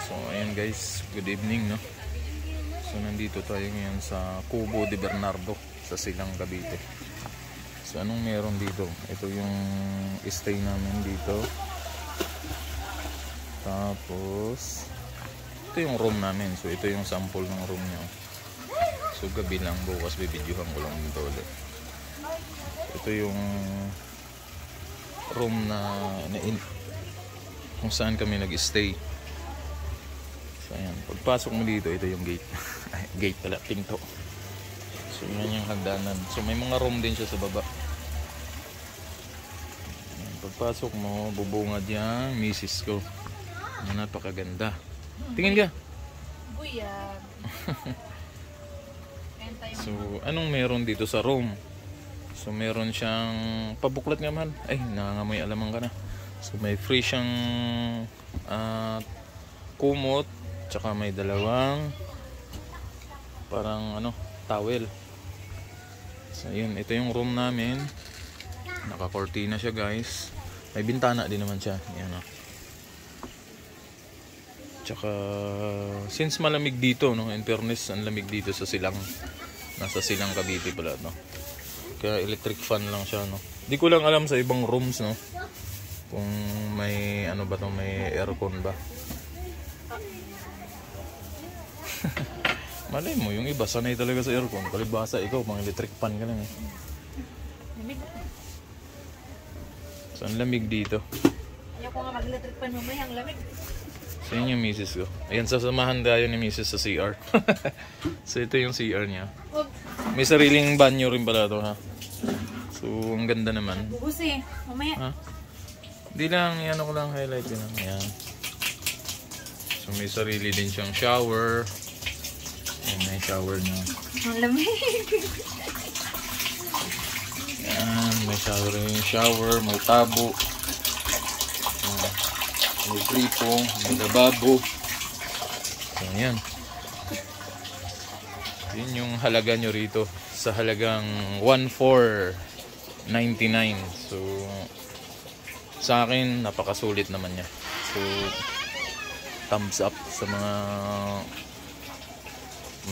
So ayan guys, good evening no. So nandito tayo ngayon sa Cubo de Bernardo sa Silang, Cavite. So anong meron dito? Ito yung stay namin dito. Tapos ito yung room namin. So ito yung sample ng room niya. So gabi lang, bukas bibidyohan ko lang dito ulit. Ito yung room na kung saan kami nag-stay. So ayan, pagpasok mo dito, ito yung gate. Gate pala, pinto. So yan yung hagdanan. So may mga room din siya sa baba. Ayan, pagpasok mo, bubungad yan, misis ko. Napakaganda. Tingin ka. Buyag. So anong meron dito sa room? So meron siyang pabuklat nga man. Ay, nangangamoy alamang ka na. So may free siyang kumot, tsaka may dalawang parang towel. So yun, ito yung room namin. Naka-cortina siya guys. May bintana din naman siya. Yan o. Tsaka since malamig dito no, in fairness, ang lamig dito sa Silang. Nasa Silang, Cavite pala no. Kaya electric fan lang siya no. Di ko lang alam sa ibang rooms no kung may ba to, may aircon ba. Malay mo, yung iba sanay talaga sa aircon. Palibasa ikaw, pang electric fan ka lang eh. So ang lamig dito. Ayaw ko nga mag-electric fan mamaya, ang lamig. So yun yung misis ko. Ayan, sasamahan tayo ni misis sa CR. So ito yung CR niya. May sariling banyo rin pala to ha. So ang ganda naman. Bubus eh, mamaya. Ha? Hindi lang, ko lang highlight yun. Ayan. So may sarili din siyang shower. Ayan, may shower niya. Ang lamig. Ayan, may shower, may tabo. May gripo, may lababo. So ayan. Yun yung halaga nyo rito. Sa halagang 1,499. So sa akin, napakasulit naman niya. So thumbs up sa mga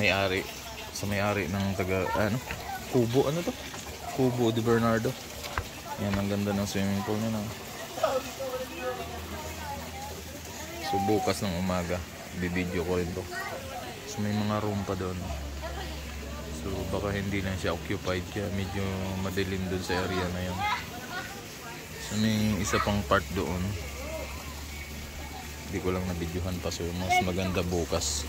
may-ari. Sa may-ari ng Cubo, to? Cubo de Bernardo. Yan, ang ganda ng swimming pool niya. So bukas ng umaga, bibidyo ko rin to. So may mga room pa doon. So baka hindi lang siya occupied, kaya medyo madilim doon sa area na yun. So may isa pang part doon. Hindi ko lang nabidyohan pa, so mas maganda bukas.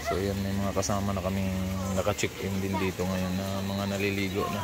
So yan, may mga kasama na kaming naka-check-in din dito ngayon na mga naliligo na.